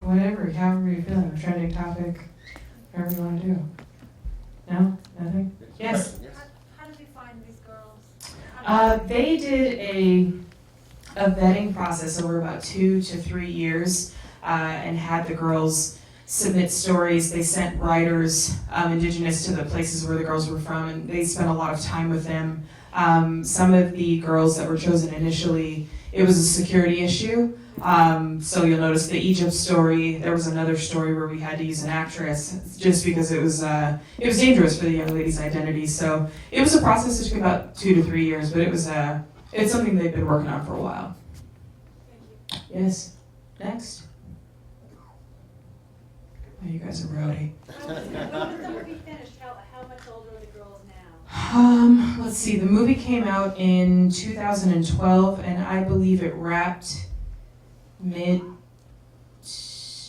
whatever, however you're feeling, a trending topic, whatever you want to do. No? Nothing? Yes? How did you find these girls? They did a vetting process over about 2 to 3 years and had the girls submit stories. They sent writers indigenous to the places where the girls were from, and they spent a lot of time with them. Some of the girls that were chosen initially, it was a security issue. So you'll notice the Egypt story. There was another story where we had to use an actress just because it was dangerous for the young lady's identity. So it was a process that took about 2 to 3 years, but it's something they've been working on for a while. Thank you. Yes. Next. Oh, you guys are rowdy. When was the movie finished? How much older are the girls now? Let's see. The movie came out in 2012, and I believe it wrapped maybe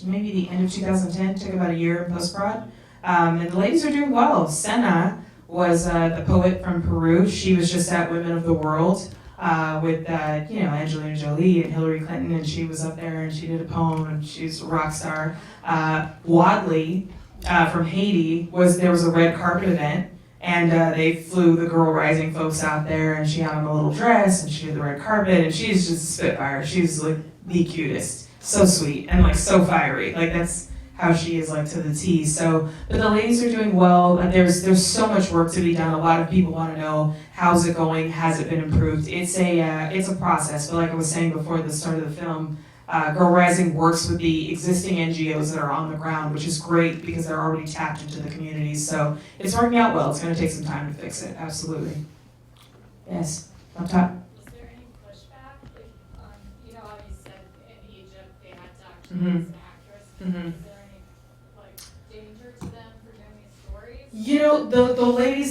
the end of 2010. Took about a year in post-prod. And the ladies are doing well. Senna was the poet from Peru. She was just at Women of the World with Angelina Jolie and Hillary Clinton, and she was up there and she did a poem, and she's a rock star. Wadley from Haiti there was a red carpet event, and they flew the Girl Rising folks out there, and she had on a little dress and she did the red carpet, and she's just a spitfire. She's like the cutest, so sweet and like so fiery. Like that's how she is, like to the T. So, but the ladies are doing well. There's so much work to be done. A lot of people want to know, how's it going? Has it been improved? It's a process. But like I was saying before the start of the film, Girl Rising works with the existing NGOs that are on the ground, which is great because they're already tapped into the communities. So it's working out well. It's going to take some time to fix it. Absolutely. Yes. Up top. Was there any pushback? How you said in Egypt they had to actually Mhm. use an actress. Mhm. Is there any danger to them for doing these stories? The ladies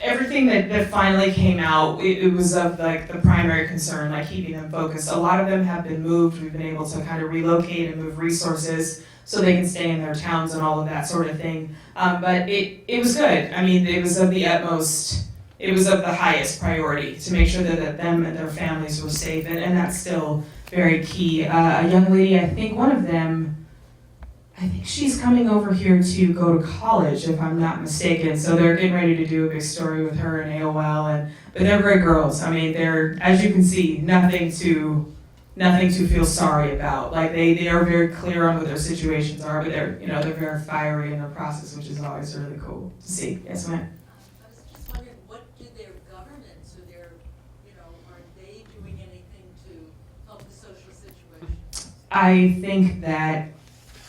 everything that finally came out, it was of like the primary concern, like keeping them focused. A lot of them have been moved. We've been able to kind of relocate and move resources so they can stay in their towns and all of that sort of thing. But it was good. I mean, it was of the highest priority to make sure that them and their families were safe, and that's still very key. A young lady, I think she's coming over here to go to college, if I'm not mistaken. So they're getting ready to do a big story with her and AOL, but they're great girls. I mean, they're, as you can see, nothing to feel sorry about. Like they are very clear on what their situations are, but they're very fiery in their process, which is always really cool to see. Yes, ma'am. I was just wondering, what do their governments or are they doing anything to help the social situation? I think that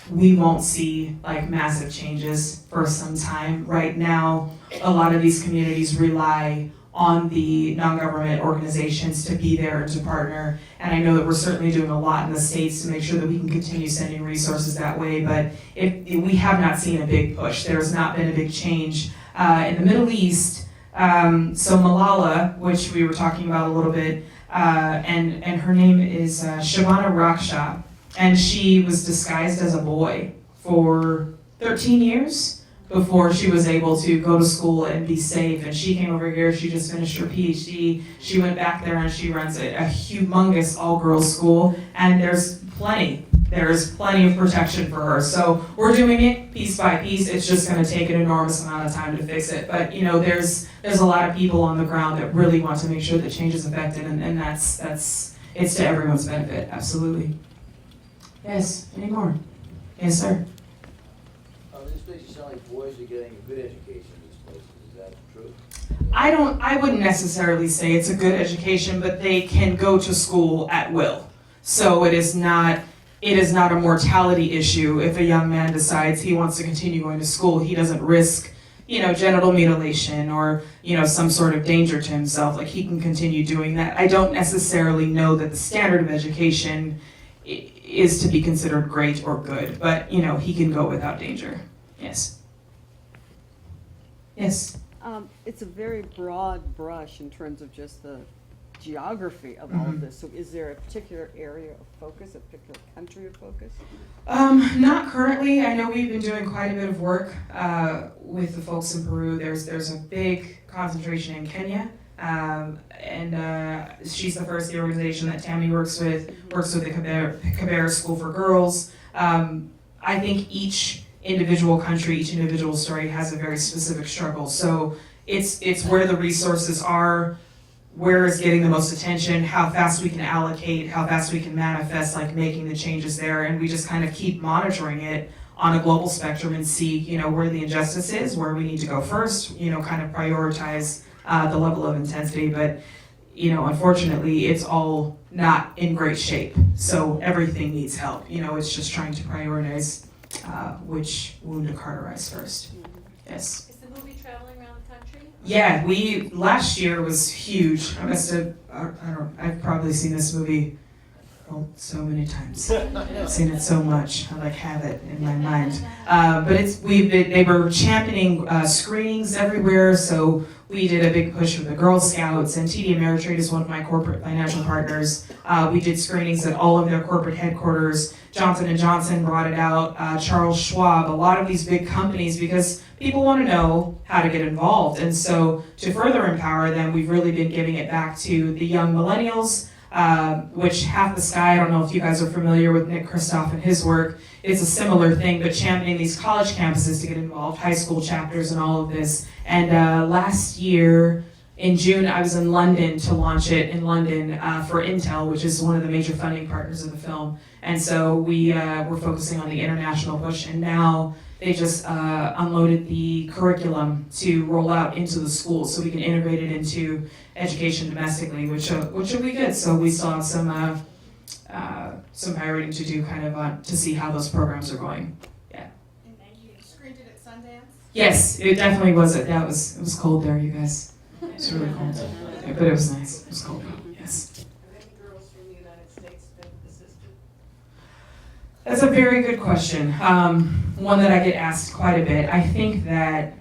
we won't see like massive changes for some time. Right now, a lot of these communities rely on the non-government organizations to be there and to partner. And I know that we're certainly doing a lot in the States to make sure that we can continue sending resources that way, but we have not seen a big push. There has not been a big change. In the Middle East, so Malala, which we were talking about a little bit, and her name is Shabana Raksha, and she was disguised as a boy for 13 years before she was able to go to school and be safe. And she came over here, she just finished her PhD, she went back there and she runs a humongous all-girls school, and there's plenty of protection for her. So we're doing it piece by piece. It's just gonna take an enormous amount of time to fix it. But there's a lot of people on the ground that really want to make sure that change is effective, and it's to everyone's benefit, absolutely. Yes, any more? Yes, sir. These places sound like boys are getting a good education in these places. Is that true? I wouldn't necessarily say it's a good education, but they can go to school at will. So it is not a mortality issue. If a young man decides he wants to continue going to school, he doesn't risk, genital mutilation or, some sort of danger to himself. Like, he can continue doing that. I don't necessarily know that the standard of education is to be considered great or good, but he can go without danger. Yes. Yes. It's a very broad brush in terms of just the geography of all of this. So is there a particular area of focus, a particular country of focus? Not currently. I know we've been doing quite a bit of work with the folks in Peru. There's a big concentration in Kenya. And she's the organization that Tammy works with the Caber School for Girls. I think each individual country, each individual story has a very specific struggle. So it's where the resources are, where is getting the most attention, how fast we can allocate, how fast we can manifest, like making the changes there, and we just kind of keep monitoring it on a global spectrum and see, you know, where the injustice is, where we need to go first, you know, kind of prioritize the level of intensity. But, you know, unfortunately, it's all not in great shape. So everything needs help. You know, it's just trying to prioritize which wound to cauterize first. Yes. Is the movie traveling around the country? Yeah, last year was huge. I've probably seen this movie so many times. I've seen it so much. I have it in my mind. But they were championing screenings everywhere. So we did a big push with the Girl Scouts, and TD Ameritrade is one of my corporate financial partners. We did screenings at all of their corporate headquarters. Johnson & Johnson brought it out, Charles Schwab, a lot of these big companies, because people want to know how to get involved. And so to further empower them, we've really been giving it back to the young millennials, which Half the Sky, I don't know if you guys are familiar with Nick Kristof and his work. It's a similar thing, but championing these college campuses to get involved, high school chapters and all of this. And last year, in June, I was in London to launch it in London for Intel, which is one of the major funding partners of the film. And so we were focusing on the international push, and now they just unloaded the curriculum to roll out into the schools so we can integrate it into education domestically, which will be good. So we still have some hiring to do kind of to see how those programs are going. Yeah. And you screened it at Sundance? Yes, it definitely was. It was cold there, you guys. It was really cold, yeah, but it was nice. It was cold. Yes. Have any girls from the United States been assisted? That's a very good question. One that I get asked quite a bit. I think that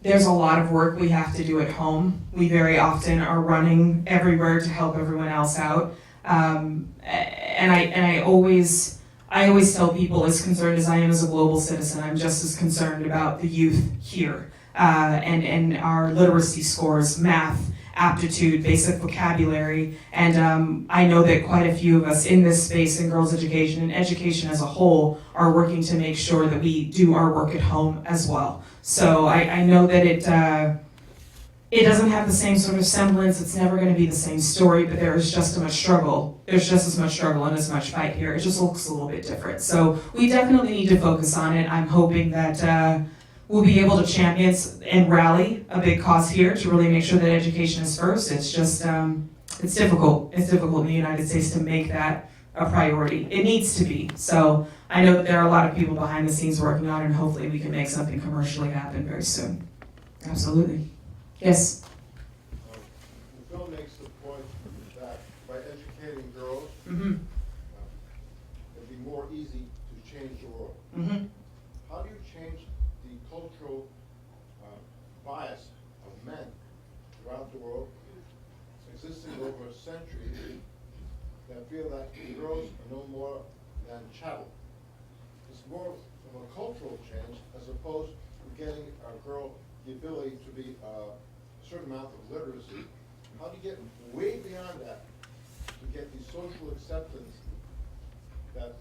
there's a lot of work we have to do at home. We very often are running everywhere to help everyone else out. And I always tell people, as concerned as I am as a global citizen, I'm just as concerned about the youth here and our literacy scores, math, aptitude, basic vocabulary, and I know that quite a few of us in this space in girls' education and education as a whole are working to make sure that we do our work at home as well. So I know that it doesn't have the same sort of semblance, it's never going to be the same story, but there is just as much struggle. There's just as much struggle and as much fight here. It just looks a little bit different. So we definitely need to focus on it. I'm hoping that we'll be able to champion and rally a big cause here to really make sure that education is first. It's just, it's difficult. It's difficult in the United States to make that a priority. It needs to be. So I know that there are a lot of people behind the scenes working on it, and hopefully we can make something commercially happen very soon. Absolutely. Yes? The film makes the point that by educating girls, Mm-hmm. it'd be more easy to change the world. Mm-hmm. How do you change the cultural bias of men throughout the world, existing over a century, that feel that girls are no more than chattel? It's more of a cultural change as opposed to getting a girl the ability to be a certain amount of literacy. How do you get way beyond that to get the social acceptance that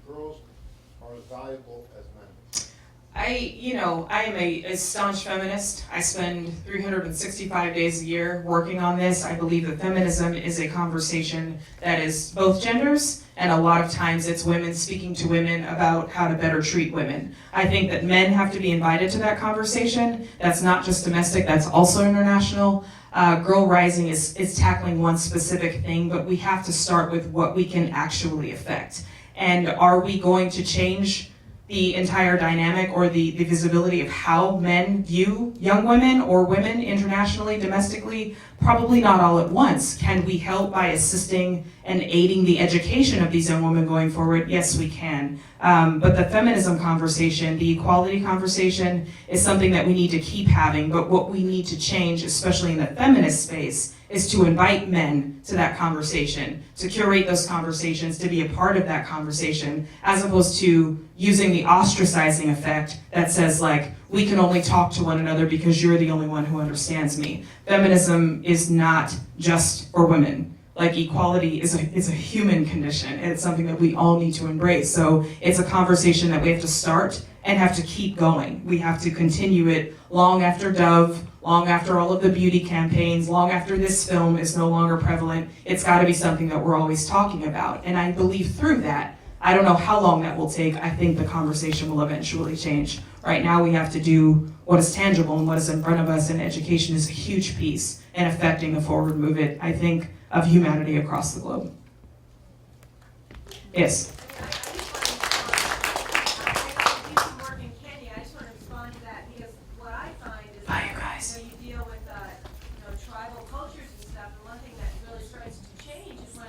girls are as valuable as men? I am a staunch feminist. I spend 365 days a year working on this. I believe that feminism is a conversation that is both genders, and a lot of times it's women speaking to women about how to better treat women. I think that men have to be invited to that conversation. That's not just domestic, that's also international. Girl Rising is tackling one specific thing, but we have to start with what we can actually affect. And are we going to change the entire dynamic or the visibility of how men view young women or women internationally, domestically? Probably not all at once. Can we help by assisting and aiding the education of these young women going forward? Yes, we can. But the feminism conversation, the equality conversation, is something that we need to keep having. But what we need to change, especially in the feminist space, is to invite men to that conversation, to curate those conversations, to be a part of that conversation, as opposed to using the ostracizing effect that says, like, we can only talk to one another because you're the only one who understands me. Feminism is not just for women. like equality is a human condition, and it's something that we all need to embrace. So it's a conversation that we have to start and have to keep going. We have to continue it long after Dove, long after all of the beauty campaigns, long after this film is no longer prevalent. It's got to be something that we're always talking about. And I believe through that, I don't know how long that will take. I think the conversation will eventually change. Right now we have to do what is tangible and what is in front of us, and education is a huge piece in affecting the forward movement, I think, of humanity across the globe. Yes. I just want to respond to that, because what I find is Bye, you that guys. when you deal with tribal cultures and stuff, the one thing that really starts to change is when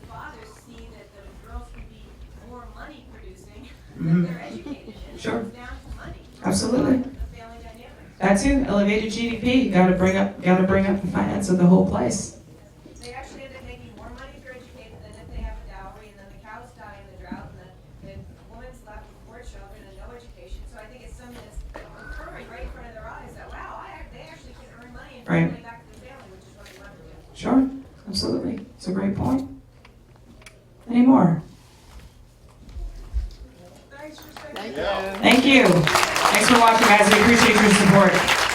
the fathers see that the girls can be more money producing than they're educated. And Sure. it comes down to money. Absolutely. The family dynamic. That too, elevated GDP, gotta bring up the finance of the whole place. They actually end up making more money if they're educated than if they have a dowry, and then the cows die in the drought, and the woman's left with 4 children and no education. So I think it's something that's occurring right in front of their eyes, that wow, they actually can earn money and bring Right. money back to the family, which is what they want to do. Sure, absolutely, it's a great point. Any more? Thanks for spending. Thank you. Thank you. Thanks for watching, guys, we appreciate your support.